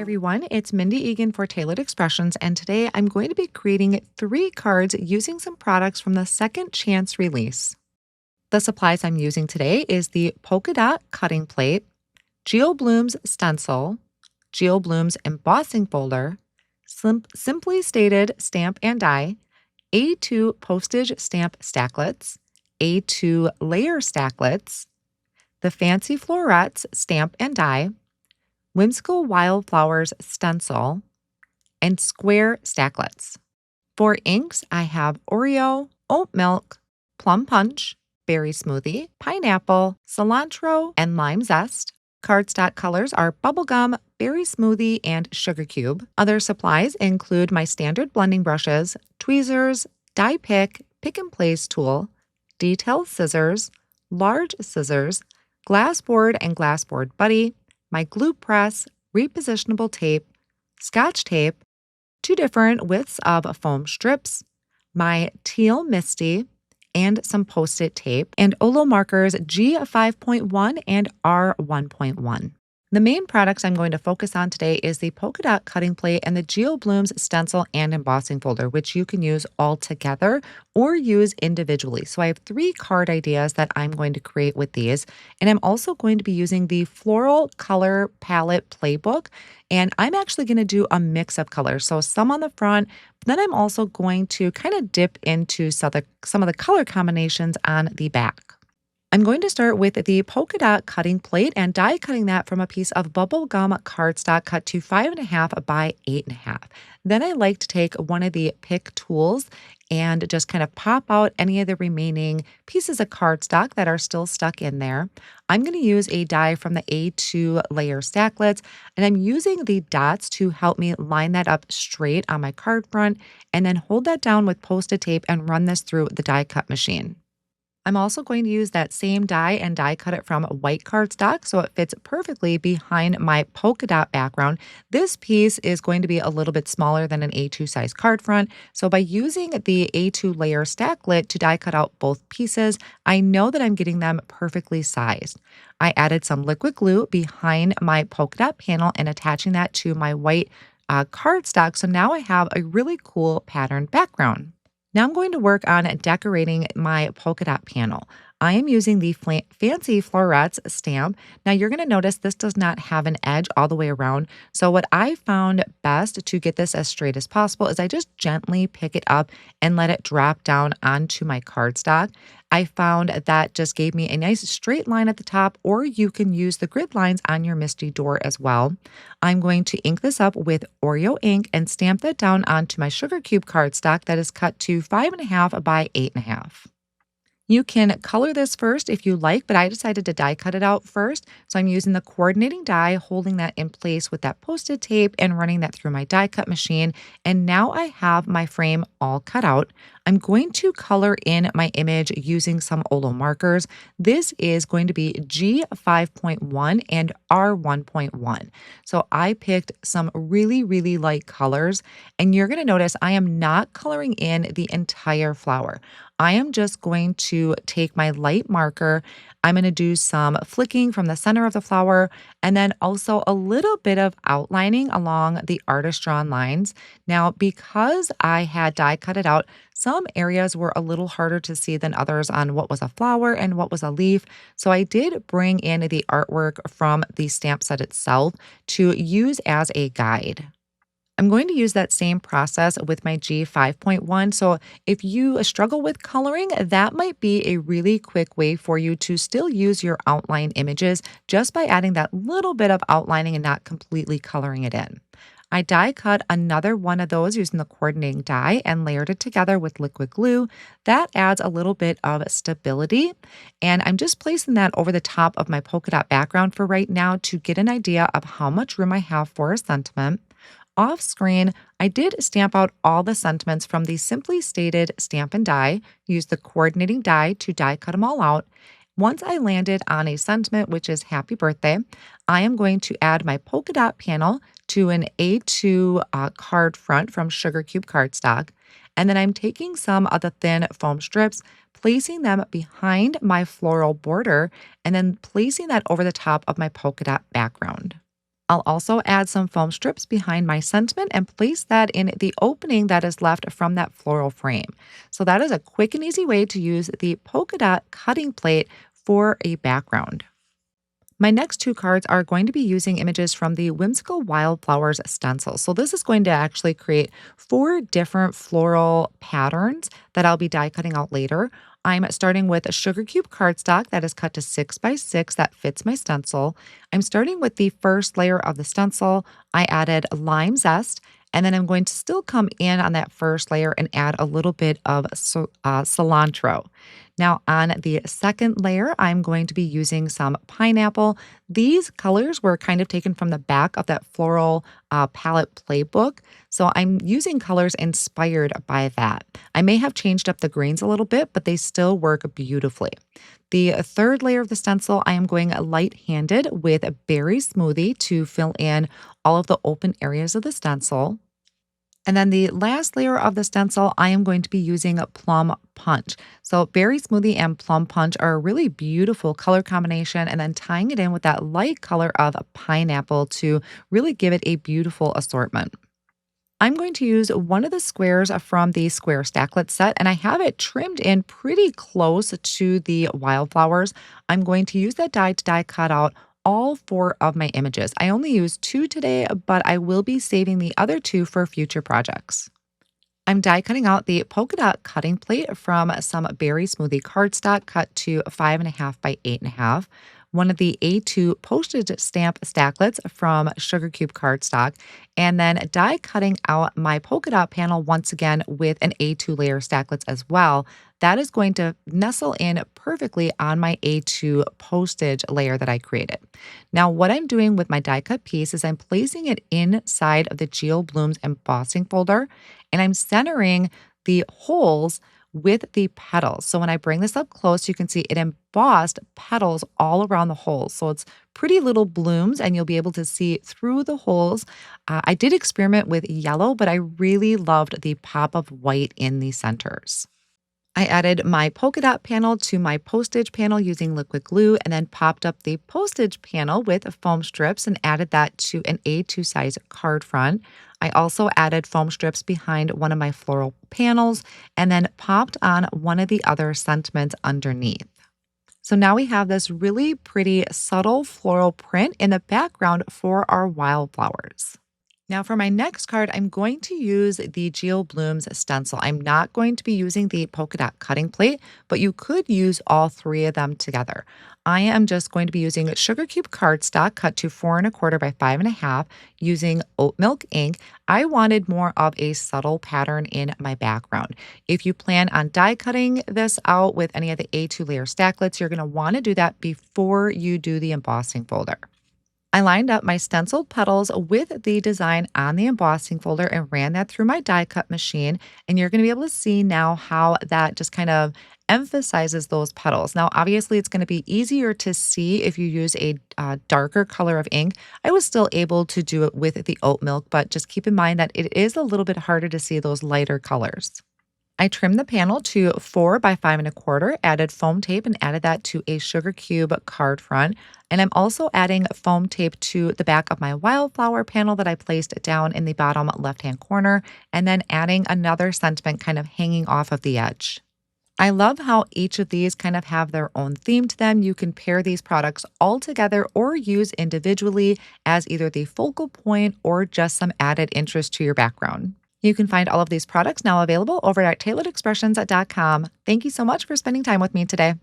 everyone, it's Mindy Egan for Tailored Expressions, and today I'm going to be creating 3 cards using some products from the Second Chance release. The supplies I'm using today is the Polka Dot Cutting Plate, Geo Blooms Stencil, Geo Blooms Embossing Folder, Simply Stated Stamp and Die, A2 Postage Stamp Stacklets, A2 Layer Stacklets, the Fancy Florets Stamp and Die, Whimsical Wildflowers Stencil, and Square Stacklets. For inks, I have Oreo, oat milk, plum punch, berry smoothie, pineapple, cilantro, and lime zest. Cardstock colors are bubblegum, berry smoothie, and sugar cube. Other supplies include my standard blending brushes, tweezers, die pick and place tool, detail scissors, large scissors, glass board and glass board buddy, my glue press, repositionable tape, scotch tape, 2 different widths of foam strips, my teal Misty, and some Post-it tape, and Olo markers G5.1 and R1.1. The main products I'm going to focus on today is the Polka Dot Cutting Plate and the Geo Blooms Stencil and Embossing Folder, which you can use all together or use individually. So I have 3 card ideas that I'm going to create with these, and I'm also going to be using the Floral Color Palette Playbook, and I'm actually going to do a mix of colors. So some on the front, but then I'm also going to kind of dip into some of the color combinations on the back. I'm going to start with the polka dot cutting plate and die cutting that from a piece of bubblegum cardstock cut to 5.5 by 8.5. Then I like to take one of the pick tools and just kind of pop out any of the remaining pieces of cardstock that are still stuck in there. I'm going to use a die from the A2 Layer Stacklets, and I'm using the dots to help me line that up straight on my card front, and then hold that down with Post-it tape and run this through the die cut machine. I'm also going to use that same die and die cut it from white cardstock so it fits perfectly behind my polka dot background. This piece is going to be a little bit smaller than an A2 size card front, so by using the A2 layer stacklet to die cut out both pieces, I know that I'm getting them perfectly sized. I added some liquid glue behind my polka dot panel and attaching that to my white cardstock, so now I have a really cool patterned background. Now I'm going to work on decorating my polka dot panel. I am using the Fancy Florets stamp. Now you're going to notice this does not have an edge all the way around. So what I found best to get this as straight as possible is I just gently pick it up and let it drop down onto my cardstock. I found that just gave me a nice straight line at the top, or you can use the grid lines on your Misty door as well. I'm going to ink this up with Oreo ink and stamp that down onto my sugar cube cardstock that is cut to 5.5 by 8.5. You can color this first if you like, but I decided to die cut it out first. So I'm using the coordinating die, holding that in place with that Post-it tape and running that through my die cut machine. And now I have my frame all cut out. I'm going to color in my image using some Olo markers. This is going to be G5.1 and R1.1. So I picked some really, really light colors, and you're going to notice I am not coloring in the entire flower. I am just going to take my light marker. I'm going to do some flicking from the center of the flower, and then also a little bit of outlining along the artist drawn lines. Now, because I had die cut it out, some areas were a little harder to see than others on what was a flower and what was a leaf. So I did bring in the artwork from the stamp set itself to use as a guide. I'm going to use that same process with my G5.1. So if you struggle with coloring, that might be a really quick way for you to still use your outline images just by adding that little bit of outlining and not completely coloring it in. I die cut another one of those using the coordinating die and layered it together with liquid glue. That adds a little bit of stability. And I'm just placing that over the top of my polka dot background for right now to get an idea of how much room I have for a sentiment. Off screen, I did stamp out all the sentiments from the Simply Stated Stamp and Die, use the coordinating die to die cut them all out. Once I landed on a sentiment, which is happy birthday, I am going to add my polka dot panel to an A2 card front from Sugar Cube cardstock. And then I'm taking some of the thin foam strips, placing them behind my floral border, and then placing that over the top of my polka dot background. I'll also add some foam strips behind my sentiment and place that in the opening that is left from that floral frame. So that is a quick and easy way to use the polka dot cutting plate for a background. My next two cards are going to be using images from the Whimsical Wildflowers stencil. So this is going to actually create four different floral patterns that I'll be die cutting out later. I'm starting with a sugar cube cardstock that is cut to 6 by 6 that fits my stencil. I'm starting with the first layer of the stencil. I added lime zest, and then I'm going to still come in on that first layer and add a little bit of cilantro. Now, on the second layer, I'm going to be using some pineapple. These colors were kind of taken from the back of that floral palette playbook. So I'm using colors inspired by that. I may have changed up the greens a little bit, but they still work beautifully. The third layer of the stencil, I am going light-handed with a berry smoothie to fill in all of the open areas of the stencil. And then the last layer of the stencil, I am going to be using plum punch. So berry smoothie and plum punch are a really beautiful color combination, and then tying it in with that light color of pineapple to really give it a beautiful assortment. I'm going to use one of the squares from the Square Stacklet set, and I have it trimmed in pretty close to the wildflowers. I'm going to use that die to die cut out all four of my images. I only used two today, but I will be saving the other two for future projects. I'm die cutting out the polka dot cutting plate from some berry smoothie cardstock cut to 5.5 by 8.5. One of the A2 postage stamp stacklets from sugar cube cardstock, and then die cutting out my polka dot panel once again with an A2 layer stacklets as well. That is going to nestle in perfectly on my A2 postage layer that I created. Now, what I'm doing with my die cut piece is I'm placing it inside of the Geo Blooms embossing folder, and I'm centering the holes with the petals. So when I bring this up close, you can see it embossed petals all around the holes. So it's pretty little blooms, and you'll be able to see through the holes. I did experiment with yellow, but I really loved the pop of white in the centers. I added my polka dot panel to my postage panel using liquid glue, and then popped up the postage panel with foam strips and added that to an A2 size card front. I also added foam strips behind one of my floral panels and then popped on one of the other sentiments underneath. So now we have this really pretty subtle floral print in the background for our wildflowers. Now for my next card, I'm going to use the Geo Blooms Stencil. I'm not going to be using the polka dot cutting plate, but you could use all three of them together. I am just going to be using sugar cube cardstock cut to 4.25 by 5.5 using oat milk ink. I wanted more of a subtle pattern in my background. If you plan on die cutting this out with any of the A2 layer stacklets, you're going to want to do that before you do the embossing folder. I lined up my stenciled petals with the design on the embossing folder and ran that through my die cut machine. And you're going to be able to see now how that just kind of emphasizes those petals. Now, obviously, it's going to be easier to see if you use a darker color of ink. I was still able to do it with the oat milk, but just keep in mind that it is a little bit harder to see those lighter colors. I trimmed the panel to 4 by 5.25, added foam tape and added that to a sugar cube card front. And I'm also adding foam tape to the back of my wildflower panel that I placed down in the bottom left-hand corner, and then adding another sentiment kind of hanging off of the edge. I love how each of these kind of have their own theme to them. You can pair these products all together or use individually as either the focal point or just some added interest to your background. You can find all of these products now available over at tailoredexpressions.com. Thank you so much for spending time with me today.